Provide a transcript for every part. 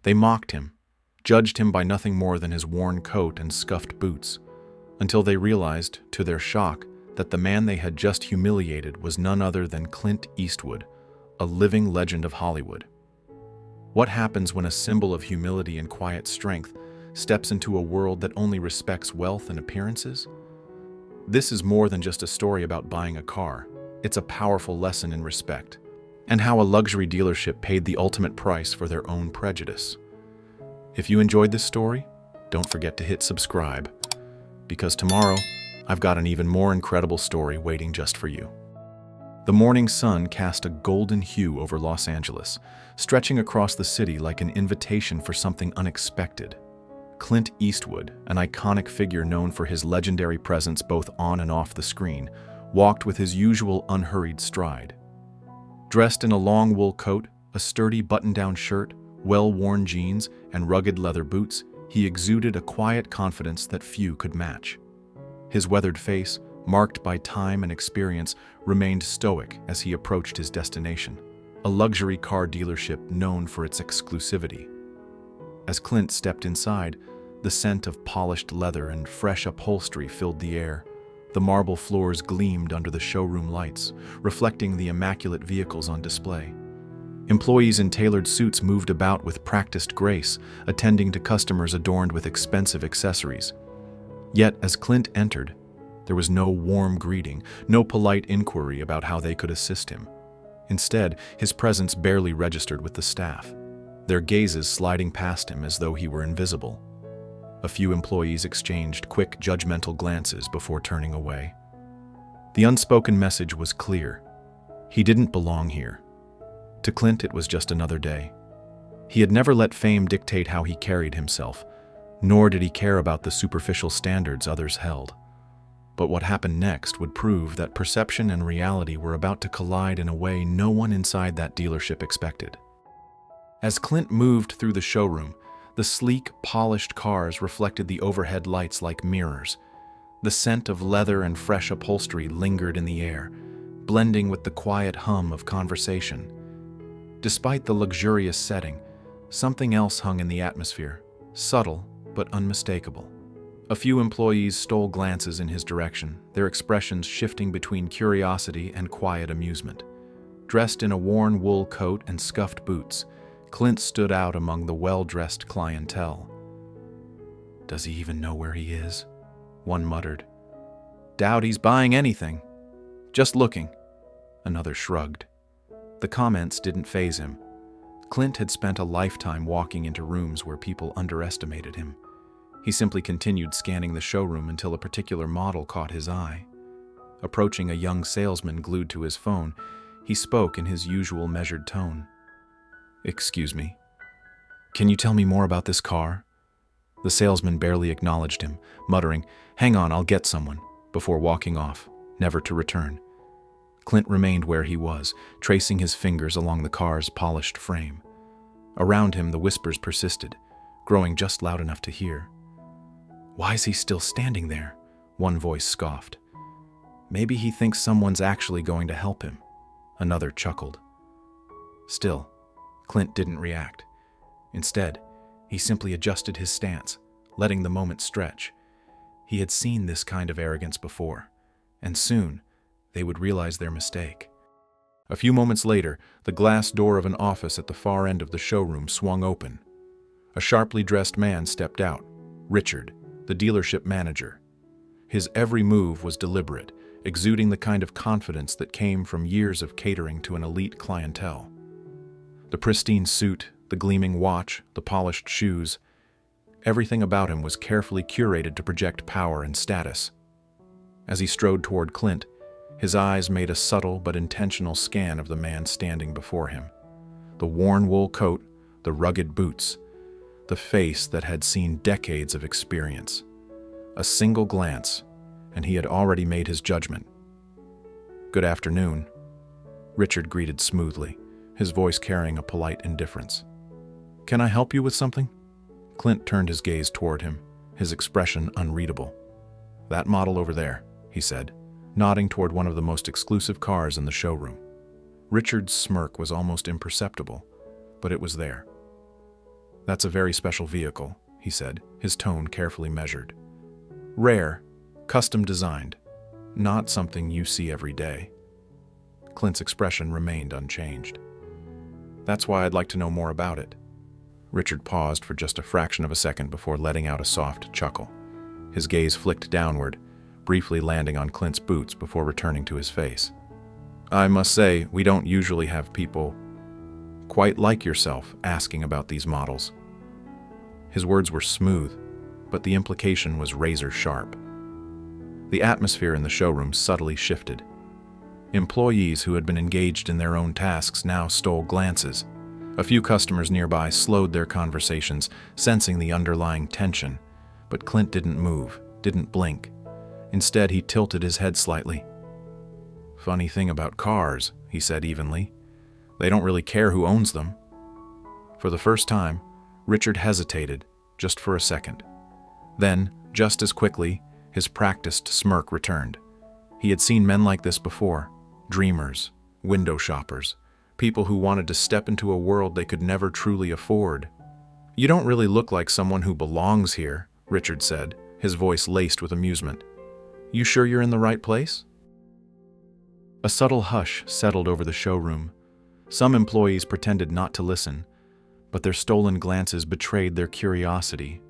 They mocked him, judged him by nothing more than his worn coat and scuffed boots, until they realized, to their shock, that the man they had just humiliated was none other than Clint Eastwood, a living legend of Hollywood. What happens when a symbol of humility and quiet strength steps into a world that only respects wealth and appearances? This is more than just a story about buying a car. It's a powerful lesson in respect, and how a luxury dealership paid the ultimate price for their own prejudice. If you enjoyed this story, don't forget to hit subscribe, because tomorrow I've got an even more incredible story waiting just for you. The morning sun cast a golden hue over Los Angeles, stretching across the city like an invitation for something unexpected. Clint Eastwood, an iconic figure known for his legendary presence both on and off the screen, walked with his usual unhurried stride. Dressed in a long wool coat, a sturdy button-down shirt, well-worn jeans, and rugged leather boots, he exuded a quiet confidence that few could match. His weathered face, marked by time and experience, remained stoic as he approached his destination, a luxury car dealership known for its exclusivity. As Clint stepped inside, the scent of polished leather and fresh upholstery filled the air. The marble floors gleamed under the showroom lights, reflecting the immaculate vehicles on display. Employees in tailored suits moved about with practiced grace, attending to customers adorned with expensive accessories. Yet, as Clint entered, there was no warm greeting, no polite inquiry about how they could assist him. Instead, his presence barely registered with the staff, their gazes sliding past him as though he were invisible. A few employees exchanged quick, judgmental glances before turning away. The unspoken message was clear. He didn't belong here. To Clint, it was just another day. He had never let fame dictate how he carried himself, nor did he care about the superficial standards others held. But what happened next would prove that perception and reality were about to collide in a way no one inside that dealership expected. As Clint moved through the showroom, the sleek, polished cars reflected the overhead lights like mirrors. The scent of leather and fresh upholstery lingered in the air, blending with the quiet hum of conversation. Despite the luxurious setting, something else hung in the atmosphere, subtle but unmistakable. A few employees stole glances in his direction, their expressions shifting between curiosity and quiet amusement. Dressed in a worn wool coat and scuffed boots, Clint stood out among the well-dressed clientele. "Does he even know where he is?" one muttered. "Doubt he's buying anything. Just looking." Another shrugged. The comments didn't faze him. Clint had spent a lifetime walking into rooms where people underestimated him. He simply continued scanning the showroom until a particular model caught his eye. Approaching a young salesman glued to his phone, he spoke in his usual measured tone. "Excuse me. Can you tell me more about this car?" The salesman barely acknowledged him, muttering, "Hang on, I'll get someone," before walking off, never to return. Clint remained where he was, tracing his fingers along the car's polished frame. Around him, the whispers persisted, growing just loud enough to hear. "Why is he still standing there?" one voice scoffed. "Maybe he thinks someone's actually going to help him," another chuckled. Still, Clint didn't react. Instead, he simply adjusted his stance, letting the moment stretch. He had seen this kind of arrogance before, and soon they would realize their mistake. A few moments later, the glass door of an office at the far end of the showroom swung open. A sharply dressed man stepped out, Richard, the dealership manager. His every move was deliberate, exuding the kind of confidence that came from years of catering to an elite clientele. The pristine suit, the gleaming watch, the polished shoes, everything about him was carefully curated to project power and status. As he strode toward Clint, his eyes made a subtle but intentional scan of the man standing before him. The worn wool coat, the rugged boots, the face that had seen decades of experience. A single glance, and he had already made his judgment. "Good afternoon," Richard greeted smoothly, his voice carrying a polite indifference. "Can I help you with something?" Clint turned his gaze toward him, his expression unreadable. "That model over there," he said, nodding toward one of the most exclusive cars in the showroom. Richard's smirk was almost imperceptible, but it was there. "That's a very special vehicle," he said, his tone carefully measured. "Rare, custom designed, not something you see every day." Clint's expression remained unchanged. "That's why I'd like to know more about it." Richard paused for just a fraction of a second before letting out a soft chuckle. His gaze flicked downward, briefly landing on Clint's boots before returning to his face. "I must say, we don't usually have people quite like yourself asking about these models." His words were smooth, but the implication was razor sharp. The atmosphere in the showroom subtly shifted. Employees who had been engaged in their own tasks now stole glances. A few customers nearby slowed their conversations, sensing the underlying tension. But Clint didn't move, didn't blink. Instead, he tilted his head slightly. "Funny thing about cars," he said evenly. "They don't really care who owns them." For the first time, Richard hesitated, just for a second. Then, just as quickly, his practiced smirk returned. He had seen men like this before. Dreamers, window shoppers, people who wanted to step into a world they could never truly afford. "You don't really look like someone who belongs here," Richard said, his voice laced with amusement. "You sure you're in the right place?" A subtle hush settled over the showroom. Some employees pretended not to listen, but their stolen glances betrayed their curiosity.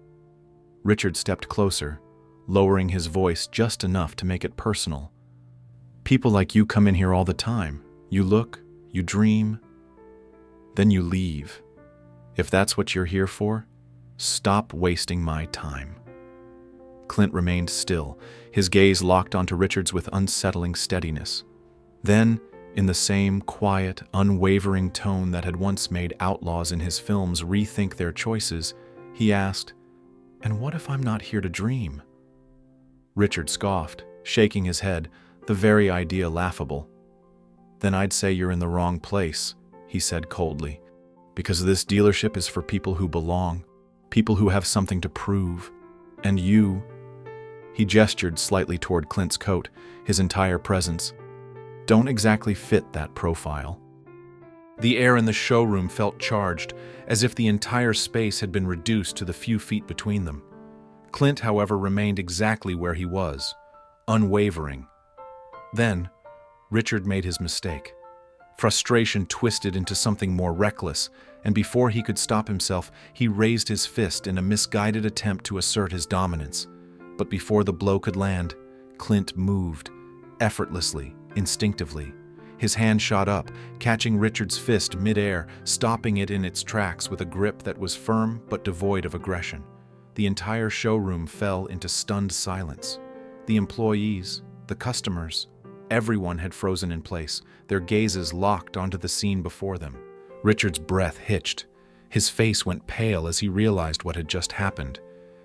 Richard stepped closer, lowering his voice just enough to make it personal. "People like you come in here all the time. You look, you dream, then you leave. If that's what you're here for, stop wasting my time." Clint remained still, his gaze locked onto Richard's with unsettling steadiness. Then, in the same quiet, unwavering tone that had once made outlaws in his films rethink their choices, he asked, "And what if I'm not here to dream?" Richard scoffed, shaking his head, the very idea laughable. "Then I'd say you're in the wrong place," he said coldly, "because this dealership is for people who belong, people who have something to prove. And you—" He gestured slightly toward Clint's coat, his entire presence. "Don't exactly fit that profile." The air in the showroom felt charged, as if the entire space had been reduced to the few feet between them. Clint, however, remained exactly where he was, unwavering. Then, Richard made his mistake. Frustration twisted into something more reckless, and before he could stop himself, he raised his fist in a misguided attempt to assert his dominance. But before the blow could land, Clint moved, effortlessly, instinctively. His hand shot up, catching Richard's fist mid-air, stopping it in its tracks with a grip that was firm but devoid of aggression. The entire showroom fell into stunned silence. The employees, the customers, everyone had frozen in place, their gazes locked onto the scene before them. Richard's breath hitched. His face went pale as he realized what had just happened.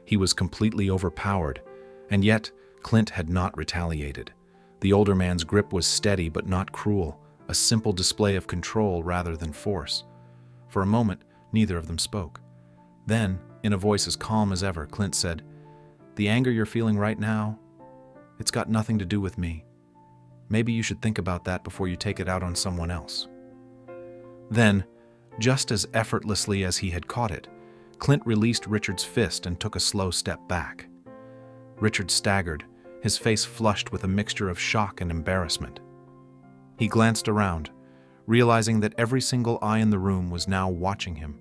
He was completely overpowered, and yet Clint had not retaliated. The older man's grip was steady but not cruel, a simple display of control rather than force. For a moment, neither of them spoke. Then, in a voice as calm as ever, Clint said, "The anger you're feeling right now, it's got nothing to do with me. Maybe you should think about that before you take it out on someone else." Then, just as effortlessly as he had caught it, Clint released Richard's fist and took a slow step back. Richard staggered, his face flushed with a mixture of shock and embarrassment. He glanced around, realizing that every single eye in the room was now watching him.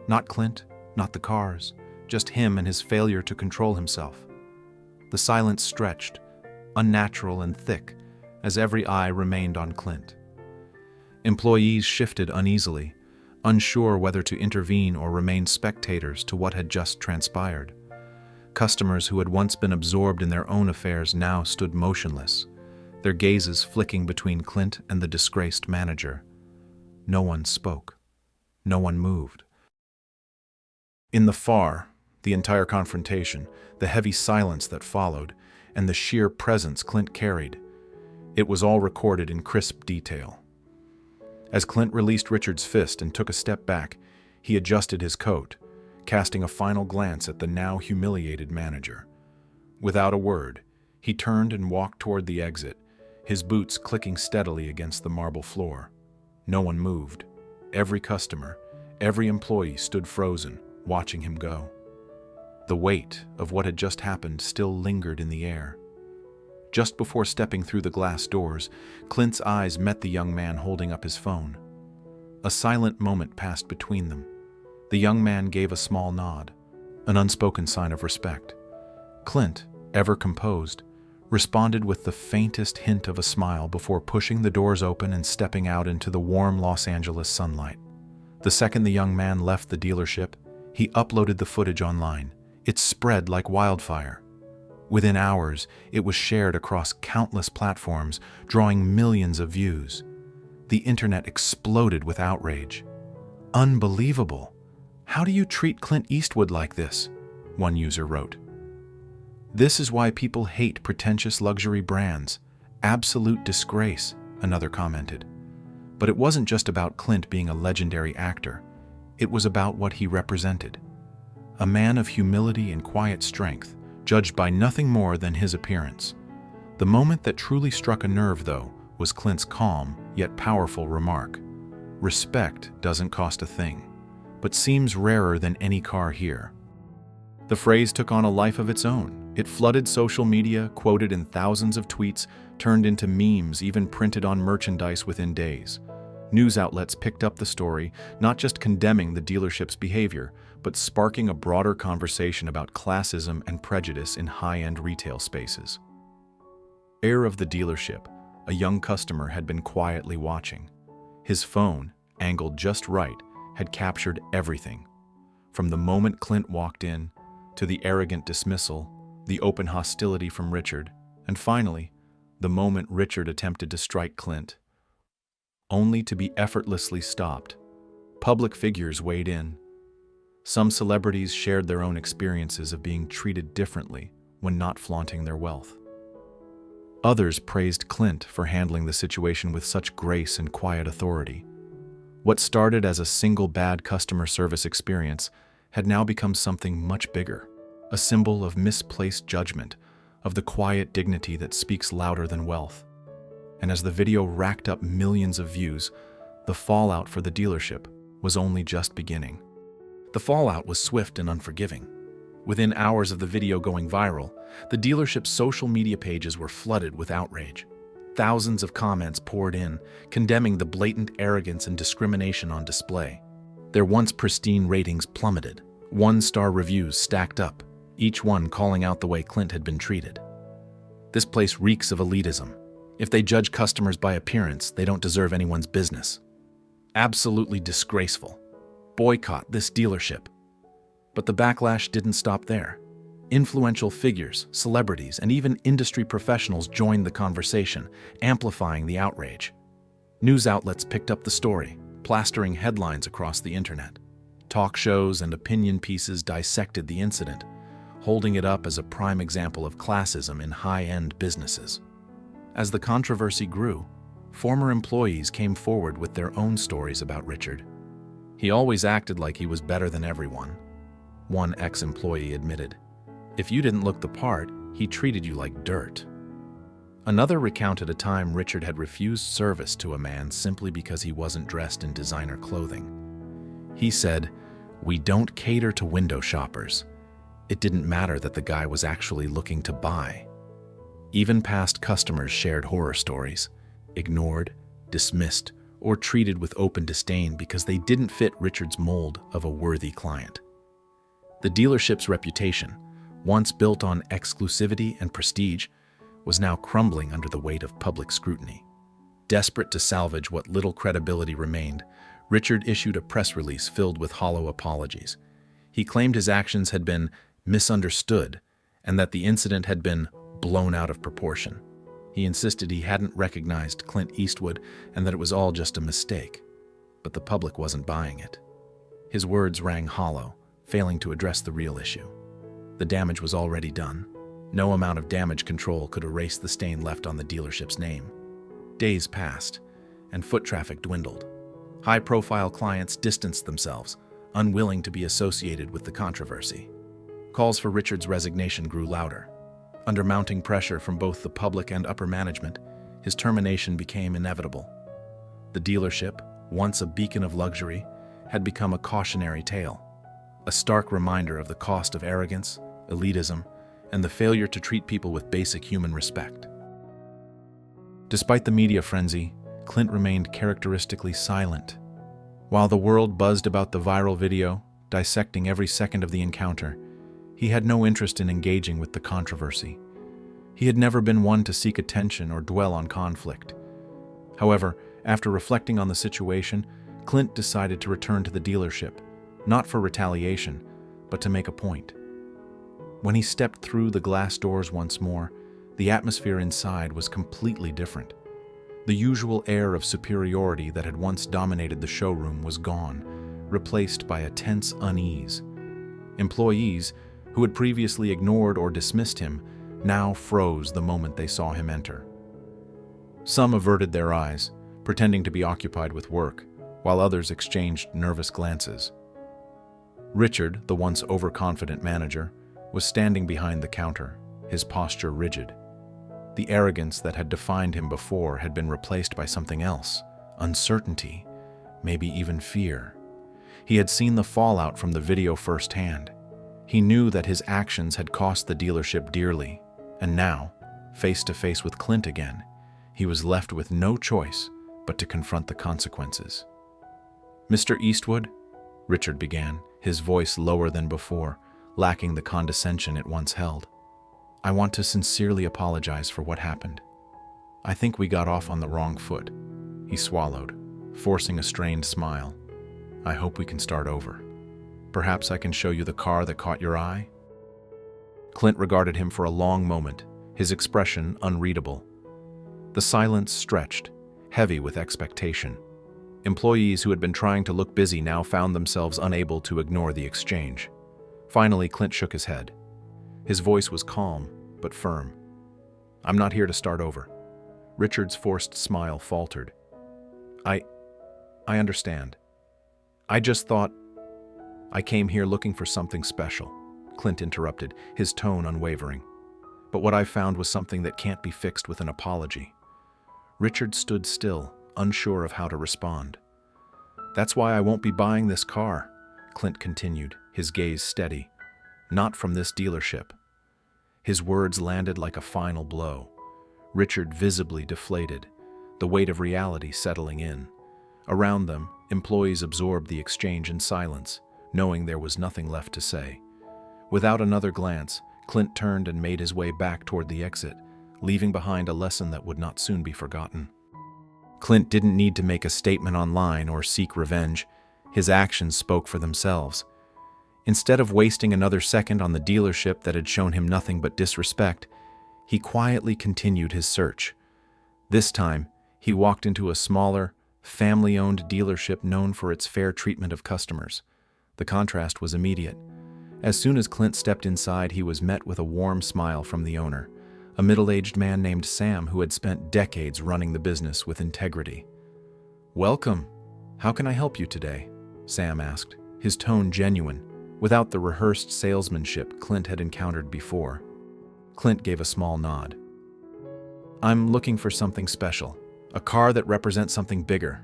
Not Clint, not the cars, just him and his failure to control himself. The silence stretched, unnatural and thick, as every eye remained on Clint. Employees shifted uneasily, unsure whether to intervene or remain spectators to what had just transpired. Customers who had once been absorbed in their own affairs now stood motionless, their gazes flicking between Clint and the disgraced manager. No one spoke. No one moved. In the far, the entire confrontation, the heavy silence that followed, and the sheer presence Clint carried, it was all recorded in crisp detail. As Clint released Richard's fist and took a step back, he adjusted his coat, casting a final glance at the now humiliated manager. Without a word, he turned and walked toward the exit, his boots clicking steadily against the marble floor. No one moved. Every customer, every employee stood frozen, watching him go. The weight of what had just happened still lingered in the air. Just before stepping through the glass doors, Clint's eyes met the young man holding up his phone. A silent moment passed between them. The young man gave a small nod, an unspoken sign of respect. Clint, ever composed, responded with the faintest hint of a smile before pushing the doors open and stepping out into the warm Los Angeles sunlight. The second the young man left the dealership, he uploaded the footage online. It spread like wildfire. Within hours, it was shared across countless platforms, drawing millions of views. The internet exploded with outrage. "Unbelievable! How do you treat Clint Eastwood like this?" one user wrote. "This is why people hate pretentious luxury brands. Absolute disgrace," another commented. But it wasn't just about Clint being a legendary actor. It was about what he represented. A man of humility and quiet strength, judged by nothing more than his appearance. The moment that truly struck a nerve, though, was Clint's calm, yet powerful remark. "Respect doesn't cost a thing, but seems rarer than any car here." The phrase took on a life of its own. It flooded social media, quoted in thousands of tweets, turned into memes, even printed on merchandise within days. News outlets picked up the story, not just condemning the dealership's behavior, but sparking a broader conversation about classism and prejudice in high-end retail spaces. Heir of the dealership, a young customer had been quietly watching. His phone, angled just right, had captured everything. From the moment Clint walked in, to the arrogant dismissal, the open hostility from Richard, and finally, the moment Richard attempted to strike Clint, only to be effortlessly stopped. Public figures weighed in. Some celebrities shared their own experiences of being treated differently when not flaunting their wealth. Others praised Clint for handling the situation with such grace and quiet authority. What started as a single bad customer service experience had now become something much bigger, a symbol of misplaced judgment, of the quiet dignity that speaks louder than wealth. And as the video racked up millions of views, the fallout for the dealership was only just beginning. The fallout was swift and unforgiving. Within hours of the video going viral, the dealership's social media pages were flooded with outrage. Thousands of comments poured in, condemning the blatant arrogance and discrimination on display. Their once pristine ratings plummeted. One-star reviews stacked up, each one calling out the way Clint had been treated. "This place reeks of elitism. If they judge customers by appearance, they don't deserve anyone's business. Absolutely disgraceful. Boycott this dealership." But the backlash didn't stop there. Influential figures, celebrities, and even industry professionals joined the conversation, amplifying the outrage. News outlets picked up the story, plastering headlines across the internet. Talk shows and opinion pieces dissected the incident, holding it up as a prime example of classism in high-end businesses. As the controversy grew, former employees came forward with their own stories about Richard. "He always acted like he was better than everyone," one ex-employee admitted. "If you didn't look the part, he treated you like dirt." Another recounted a time Richard had refused service to a man simply because he wasn't dressed in designer clothing. He said, "We don't cater to window shoppers." It didn't matter that the guy was actually looking to buy. Even past customers shared horror stories, ignored, dismissed, or treated with open disdain because they didn't fit Richard's mold of a worthy client. The dealership's reputation, once built on exclusivity and prestige, was now crumbling under the weight of public scrutiny. Desperate to salvage what little credibility remained, Richard issued a press release filled with hollow apologies. He claimed his actions had been misunderstood and that the incident had been blown out of proportion. He insisted he hadn't recognized Clint Eastwood and that it was all just a mistake. But the public wasn't buying it. His words rang hollow, failing to address the real issue. The damage was already done. No amount of damage control could erase the stain left on the dealership's name. Days passed, and foot traffic dwindled. High-profile clients distanced themselves, unwilling to be associated with the controversy. Calls for Richard's resignation grew louder. Under mounting pressure from both the public and upper management, his termination became inevitable. The dealership, once a beacon of luxury, had become a cautionary tale. a stark reminder of the cost of arrogance, elitism, and the failure to treat people with basic human respect. Despite the media frenzy, Clint remained characteristically silent. While the world buzzed about the viral video, dissecting every second of the encounter, he had no interest in engaging with the controversy. He had never been one to seek attention or dwell on conflict. However, after reflecting on the situation, Clint decided to return to the dealership, not for retaliation, but to make a point. When he stepped through the glass doors once more, the atmosphere inside was completely different. The usual air of superiority that had once dominated the showroom was gone, replaced by a tense unease. Employees, who had previously ignored or dismissed him, now froze the moment they saw him enter. Some averted their eyes, pretending to be occupied with work, while others exchanged nervous glances. Richard, the once overconfident manager, was standing behind the counter, his posture rigid. The arrogance that had defined him before had been replaced by something else, uncertainty, maybe even fear. He had seen the fallout from the video firsthand. He knew that his actions had cost the dealership dearly, and now, face to face with Clint again, he was left with no choice but to confront the consequences. "Mr. Eastwood," Richard began, his voice lower than before, lacking the condescension it once held. "I want to sincerely apologize for what happened. I think we got off on the wrong foot." He swallowed, forcing a strained smile. "I hope we can start over. Perhaps I can show you the car that caught your eye?" Clint regarded him for a long moment, his expression unreadable. The silence stretched, heavy with expectation. Employees who had been trying to look busy now found themselves unable to ignore the exchange. Finally, Clint shook his head. His voice was calm, but firm. "I'm not here to start over." Richard's forced smile faltered. I understand. I just thought I came here looking for something special," Clint interrupted, his tone unwavering. "But what I found was something that can't be fixed with an apology." Richard stood still, unsure of how to respond. "That's why I won't be buying this car," Clint continued, his gaze steady. "Not from this dealership." His words landed like a final blow. Richard visibly deflated, the weight of reality settling in. Around them, employees absorbed the exchange in silence, knowing there was nothing left to say. Without another glance, Clint turned and made his way back toward the exit, leaving behind a lesson that would not soon be forgotten. Clint didn't need to make a statement online or seek revenge. His actions spoke for themselves. Instead of wasting another second on the dealership that had shown him nothing but disrespect, he quietly continued his search. This time, he walked into a smaller, family-owned dealership known for its fair treatment of customers. The contrast was immediate. As soon as Clint stepped inside, he was met with a warm smile from the owner, a middle-aged man named Sam who had spent decades running the business with integrity. "Welcome. How can I help you today?" Sam asked, his tone genuine, without the rehearsed salesmanship Clint had encountered before. Clint gave a small nod. "I'm looking for something special, a car that represents something bigger."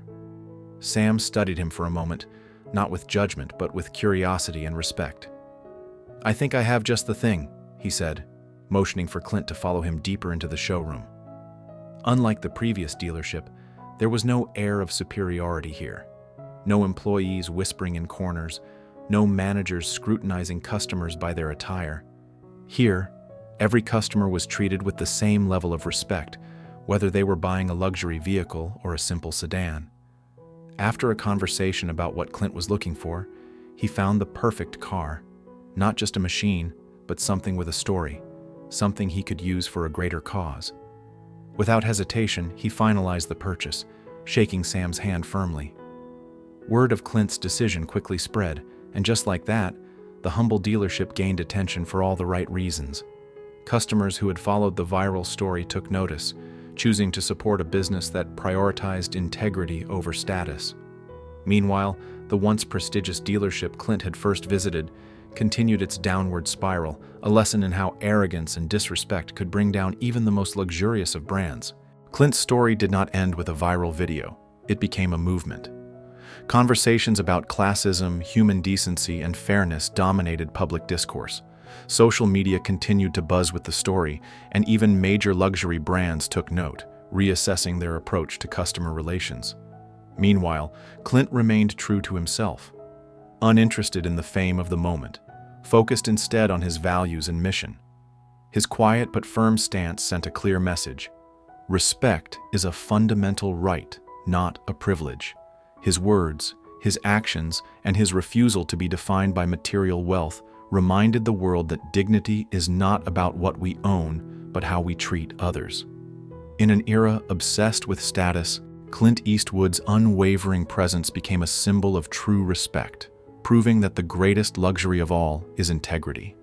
Sam studied him for a moment, not with judgment, but with curiosity and respect. "I think I have just the thing," he said, motioning for Clint to follow him deeper into the showroom. Unlike the previous dealership, there was no air of superiority here. No employees whispering in corners, no managers scrutinizing customers by their attire. Here, every customer was treated with the same level of respect, whether they were buying a luxury vehicle or a simple sedan. After a conversation about what Clint was looking for, he found the perfect car. Not just a machine, but something with a story, something he could use for a greater cause. Without hesitation, he finalized the purchase, shaking Sam's hand firmly. Word of Clint's decision quickly spread, and just like that, the humble dealership gained attention for all the right reasons. Customers who had followed the viral story took notice, choosing to support a business that prioritized integrity over status. Meanwhile, the once prestigious dealership Clint had first visited continued its downward spiral, a lesson in how arrogance and disrespect could bring down even the most luxurious of brands. Clint's story did not end with a viral video. It became a movement. Conversations about classism, human decency, and fairness dominated public discourse. Social media continued to buzz with the story, and even major luxury brands took note, reassessing their approach to customer relations. Meanwhile, Clint remained true to himself, uninterested in the fame of the moment, focused instead on his values and mission. His quiet but firm stance sent a clear message. Respect is a fundamental right, not a privilege. His words, his actions, and his refusal to be defined by material wealth reminded the world that dignity is not about what we own, but how we treat others. In an era obsessed with status, Clint Eastwood's unwavering presence became a symbol of true respect, proving that the greatest luxury of all is integrity.